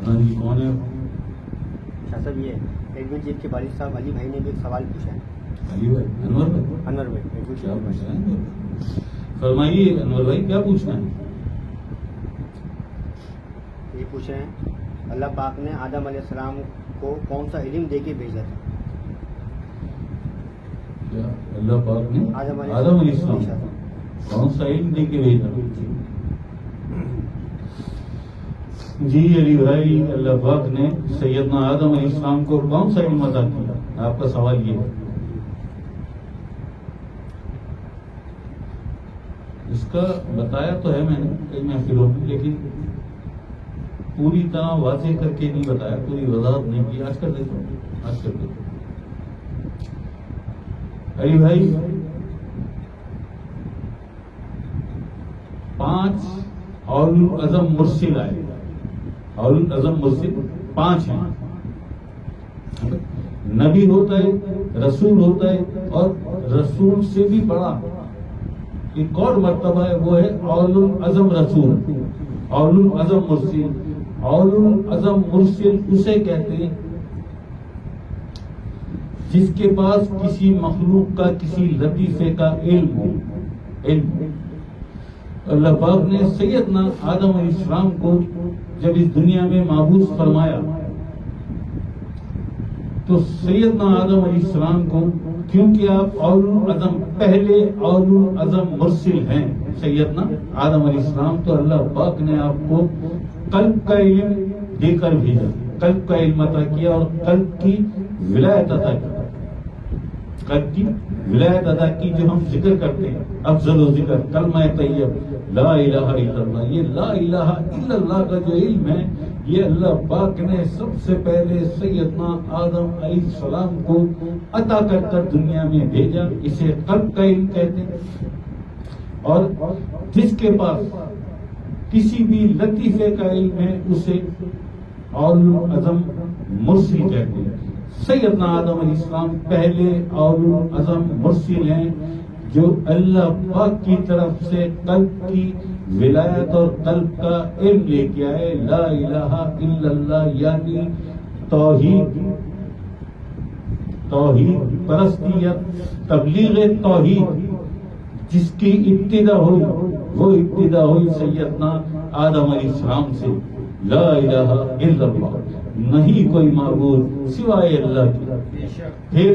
ہاں جی، کون ہے؟ شاہ صاحب یہ ایڈمن چیف کے والد صاحب علی بھائی نے بھی ایک سوال پوچھا ہے. علی بھائی، انور بھائی انور بھائی ایڈمن کیا چیف. پوچھنا ہے؟ فرمائیے انور بھائی، کیا پوچھنا ہے؟ یہ پوچھ رہے ہیں اللہ پاک نے آدم علیہ السلام کو کون سا علم دے کے بھیجا تھا؟ کیا اللہ پاک نے آدم علیہ آدم علیہ السلام السلام. کون سا علم دے کے بھیجا؟ جی علی بھائی، اللہ پاک نے سیدنا آدم علیہ السلام کو کون سا علم عطا کیا؟ آپ کا سوال یہ ہے. اس کا بتایا تو ہے میں نے کئی محفلوں میں، لیکن پوری طرح واضح کر کے نہیں بتایا، پوری وضاحت نہیں کی. آج کر دیتا ہوں، آج کر دیتا ہوں. علی بھائی، 5 اولو العزم مرسل آئے. اولو العزم مرسل 5 ہیں. نبی ہوتا ہے، رسول ہوتا ہے، اور رسول سے بھی بڑا ایک اور مرتبہ ہے، وہ ہے اولو العزم رسول، اولو العزم مرسل. اولو العزم مرسل اسے کہتے ہیں جس کے پاس کسی مخلوق کا، کسی لطیفے کا علم ہو. اللہ پاک نے سیدنا آدم علیہ السلام کو جب اس دنیا میں مابعوث فرمایا تو سیدنا آدم علیہ السلام کو، کیونکہ آپ اولو العزم، پہلے اولو العزم مرسل ہیں سیدنا آدم علیہ السلام، تو اللہ پاک نے آپ کو قلب کا علم دے کر بھیجا، قلب کا علم عطا کیا اور قلب کی ولایت عطا کی. قلب کی ولایت ادا کی، جو ہم ذکر کرتے ہیں، افضل و ذکر کلمہ طیب لا الہ الا اللہ. یہ لا الہ الا اللہ کا جو علم ہے، یہ اللہ پاک نے سب سے پہلے سیدنا آدم علیہ السلام کو عطا کر کر دنیا میں بھیجا. اسے قلب کا علم کہتے ہیں. اور جس کے پاس کسی بھی لطیفے کا علم ہے اسے اولو العزم مرسل کہتے ہیں. سیدنا آدم علیہ السلام پہلے اولو العزم مرسل ہیں جو اللہ پاک کی طرف سے قلب کی ولایت اور قلب کا علم لے کے آئے. لا الہ الا اللہ یعنی توحید پرستیت، تبلیغ توحید جس کی ابتدا ہوئی، وہ ابتدا ہوئی سیدنا آدم علیہ السلام سے. لا الہ الا اللہ، نہیں کوئی معبود سوائے اللہ کی. پھر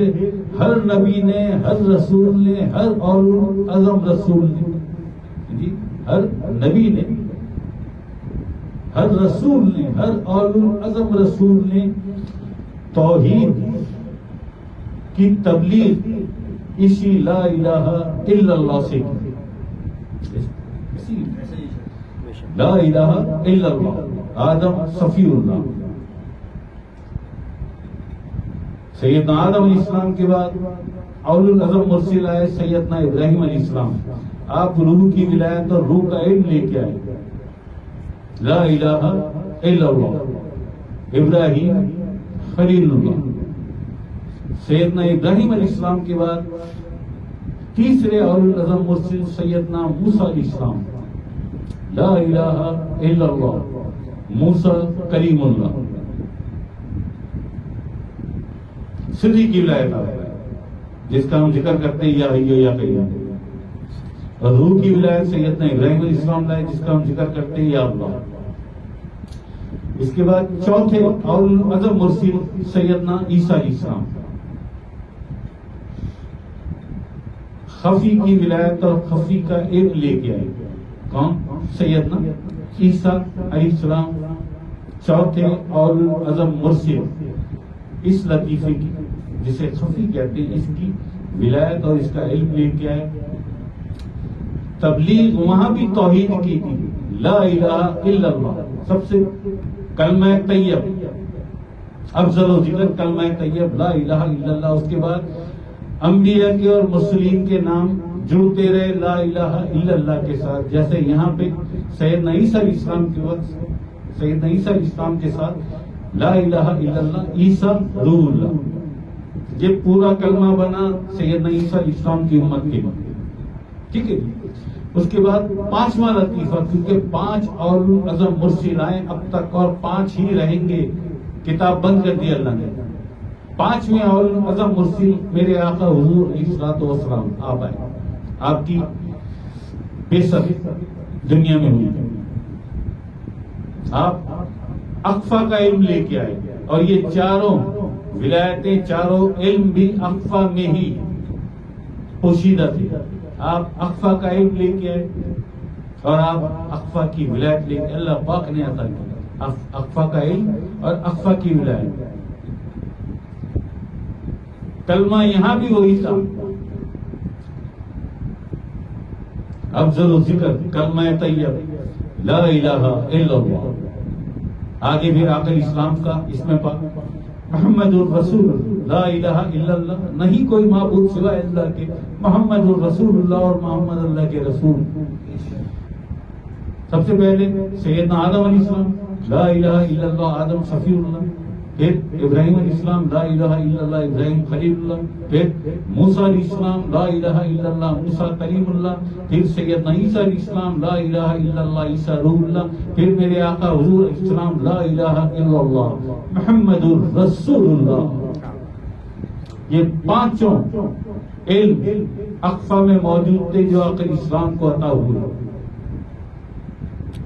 ہر نبی نے، ہر رسول نے، ہر اولو العزم رسول نے، جی ہر نبی نے، ہر رسول نے، ہر اولو العزم رسول نے توحید کی تبلیغ اسی لا الہ الا اللہ سے کی. لا الہ الا اللہ، آدم صفی اللہ. سیدنا آدم علیہ السلام کے بعد اولو العزم مرسل آئے سیدنا ابراہیم علیہ السلام. آپ روح کی ولایت اور روح کا علم لے کے آئے. لا الہ الا اللہ، ابراہیم خلیل اللہ. سیدنا ابراہیم علیہ السلام کے بعد تیسرے اولو العزم مرسل سیدنا موسیٰ علیہ السلام. لا الہ الا اللہ، موسیٰ کلیم اللہ. سری کی ولایت جس کا ہم ذکر کرتے ہیں یا حیو یا قیوم. اور روح کی ولایت سیدنا ابراہیم علیہ السلام لائے جس کا ہم ذکر کرتے ہیں یا اللہ. اس کے بعد چوتھے اولو العزم مرسل سیدنا عیسیٰ علیہ السلام. خفی کی ولایت اور خفی کا علم لے کے آئے. کون؟ سیدنا عیسیٰ علیہ السلام. چوتھے اولو العزم مرسل اس لطیفے کی، جسے خفی کہتے ہیں، اس کی ولایت اور اس کا علم لے کے آئے. تبلیغ وہاں بھی توحید کی تھی، لا الہ الا اللہ. سب سے کلمہ طیب، افضل و ذکر کلمہ طیب لا الہ الا اللہ. اس کے بعد انبیاء کے اور مرسلین کے نام جڑتے رہے لا الہ الا اللہ کے ساتھ. جیسے یہاں پہ سیدنا عیسیٰ علیہ السلام کے وقت سیدنا عیسیٰ علیہ السلام کے ساتھ لا الہ الا اللہ، عیسیٰ روح اللہ. یہ پورا کلمہ بنا سیدنا عیسیٰ علیہ السلام کی امت کے بعد. ٹھیک ہے. اس کے بعد 5واں لطیفہ، کیونکہ 5 اولو العزم مرسل آئے اب تک اور 5 ہی رہیں گے، کتاب بند کر دی اللہ نے. 5ویں اولو العزم مرسل میرے آقا حضور علیہ الصلوۃ والسلام آپ آئے، آپ کی بعثت دنیا میں ہوئی. آپ اقفا کا علم لے کے آئے، اور یہ چاروں ولایتیں، چاروں علم بھی اقفا میں ہی پوشیدہ تھے. آپ اقفا کا علم لے کے آئے اور آپ اقفا کی ولایت لے کے، اللہ پاک نے عطا کیا اقفا کا علم اور اقفا کی ولایت. کلمہ یہاں بھی وہی تھا، افضل و ذکر کلمہ طیب لا الہ الا اللہ. آگے بھی آقا اسلام کا اس میں پاک محمد الرسول لا الہ الا اللہ، نہیں کوئی معبود سوائے اللہ کے، محمد الرسول اللہ، اور محمد اللہ کے رسول. سب سے پہلے سیدنا آدم علیہ السلام لا الہ الا اللہ، آدم صفی اللہ. پھر ابراہیم علیہ السلام لا الہ الا اللہ، ابراہیم خلیل اللہ. پھر موسیٰ علیہ السلام لا الہ الا اللہ، موسیٰ کلیم اللہ. پھر سیدنا عیسیٰ علیہ السلام لا الہ الا اللہ، عیسیٰ روح اللہ. پھر میرے آقا حضور علیہ السلام لا الہ الا اللہ، محمد الرسول اللہ. یہ 5 علم اقفا میں موجود تھے جو آقا اسلام کو عطا ہوئے،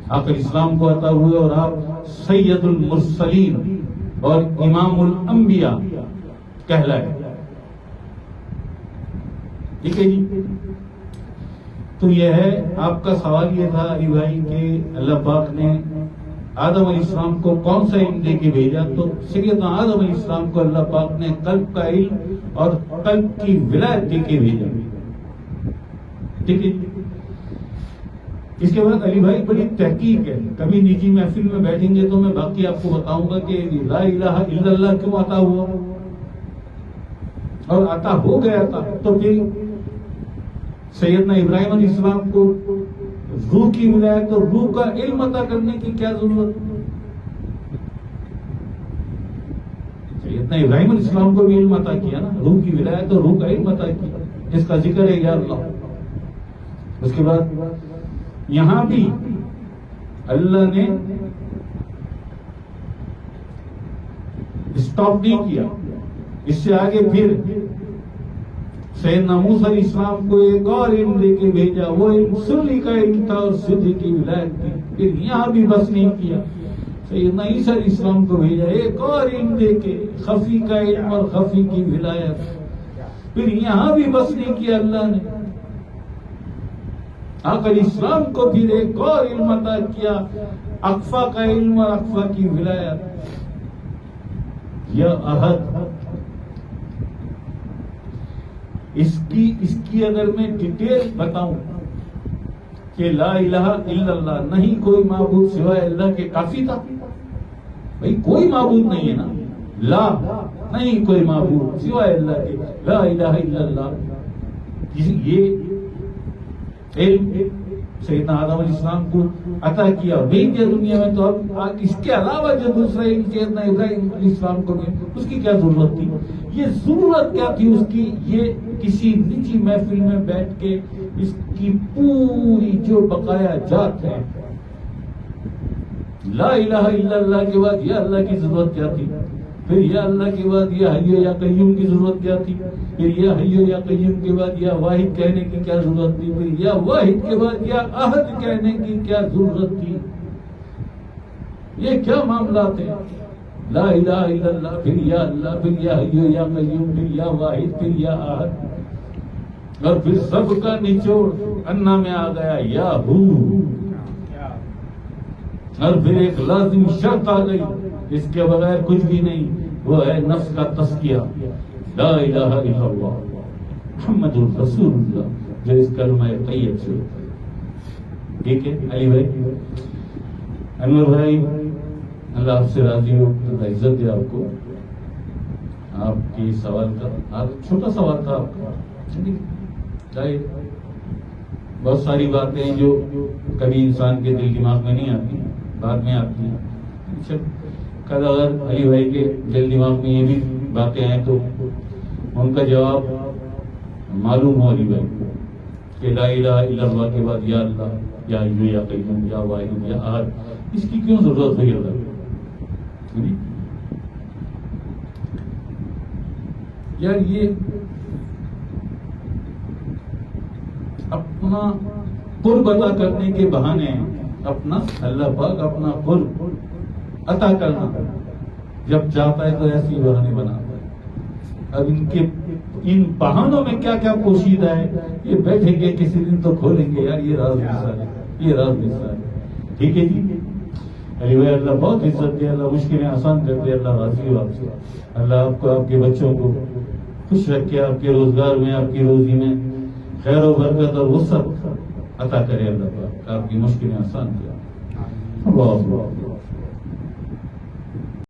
آقا اسلام کو عطا ہوئے، اور آپ سید المرسلین اور امام الانبیاء کہلائے. ٹھیک ہے جی. تو یہ ہے آپ کا سوال. یہ تھا علی بھائی کہ اللہ پاک نے آدم علیہ السلام کو کون سا علم دے کے بھیجا؟ تو سیدنا آدم علیہ السلام کو اللہ پاک نے قلب کا علم اور قلب کی ولایت دے کے بھیجا. ٹھیک ہے. اس کے بعد علی بھائی بڑی تحقیق ہے، کبھی نجی محفل میں بیٹھیں گے تو میں باقی آپ کو بتاؤں گا کہ لا الہ الا اللہ کیوں عطا ہوا، اور عطا ہو گیا تھا. تو پھر سیدنا ابراہیم علیہ السلام کو روح کی ولایت اور روح کا علم عطا کرنے کی کیا ضرورت؟ سیدنا ابراہیم علیہ السلام کو بھی علم عطا کیا نا، روح کی ولایت اور روح کا علم عطا کیا، اس کا ذکر ہے یا اللہ. اس کے بعد یہاں بھی اللہ نے اسٹاپ نہیں کیا، اس سے آگے پھر سیدنا موسیٰ علیہ السلام کو ایک اور علم دے کے بھیجا. وہ علم سلی کا علم تھا اور سدھ کی ولایت تھی. پھر یہاں بھی بس نہیں کیا، سیدنا عیسیٰ علیہ السلام کو بھیجا ایک اور علم دے کے، خفی کا علم اور خفی کی ولایت. پھر یہاں بھی بس نہیں کیا اللہ نے، آقا علیہ السلام کو پھر ایک اور علم عطا کیا، اقفا کا علم اور اقفا کی ولایت. یا احد، اس کی اگر میں ڈیٹیل بتاؤں کہ لا الہ الا اللہ، نہیں کوئی معبود سوائے اللہ کے، کافی تھا. بھائی کوئی معبود نہیں ہے نا، لا نہیں کوئی معبود سوائے اللہ کے، لا الہ الا اللہ. یہ علم سیدنا آدم علیہ السلام کو عطا کیا، بھیج دیا دنیا میں. تو اب اس کے علاوہ جو دوسرا علم سیدنا ابراہیم علیہ السلام کو بھی، اس کی کیا ضرورت تھی؟ یہ ضرورت کیا تھی اس کی؟ یہ کسی نجی محفل میں بیٹھ کے اس کی پوری جو بقایا جات ہے، لا الہ الا اللہ کے بعد یا اللہ کی ضرورت کیا تھی؟ پھر یا اللہ کے بعد یا حی یا قیوم کی ضرورت کیا تھی؟ پھر یا حی یا قیوم کے بعد یا واحد کہنے کی کیا ضرورت تھی؟ پھر یا واحد کے بعد یا احد کہنے کی کیا ضرورت تھی؟ یہ کیا معاملات ہیں؟ لا الہ الا اللہ، پھر یا اللہ، پھر یا حی یا قیوم، پھر یا واحد، پھر یا احد، اور پھر سب کا نچوڑ انا میں آ گیا یا ہو، اور پھر ایک لازم شرط آ گئی، اس کے بغیر کچھ بھی نہیں، وہ ہے نفس کا تزکیہ. لا الہ الا اللہ محمد الرسول اللہ، جو اس کلمہ طیب سے. ٹھیک ہے علی بھائی، انور بھائی، اللہ آپ سے راضی ہو، اللہ عزت دے آپ کو. آپ کی سوال کا چھوٹا سوال تھا آپ کا، بہت ساری باتیں جو کبھی انسان کے دل دماغ میں نہیں آتی، بعد میں آتی ہیں. کل اگر علی بھائی کے دل دماغ میں یہ بھی باتیں ہیں تو ان کا جواب معلوم ہو علی بھائی کو. کہ لا الہ الا اللہ کے بعد یا اللہ یا حی یا قیوم یا واحد یا احد، اس کی کیوں ضرورت ہے اللہ کو؟ یار یہ اپنا قرب عطا کرنے کے بہانے اپنا اللہ پاک اپنا قرب عطا کرنا جب چاہتا ہے تو ایسی بہانے بناتا ہے۔ اب ان بہانوں میں کیا کیا پوشیدہ ہے، یہ بیٹھیں گے کسی دن تو کھولیں گے یار، یہ راز حصہ ہے، یہ راز حصہ ہے۔ ٹھیک ہے جی، علی بھائی اللہ بہت عزت دے، اللہ مشکلیں آسان کر دے، اللہ راضی ہو آپ سے، اللہ آپ کو آپ کے بچوں کو خوش رکھے، آپ کے روزگار میں آپ کی روزی میں خیر و برکت اور وسعت عطا کرے اللہ پاک، آپ کی مشکلیں آسان کرے۔ اللہ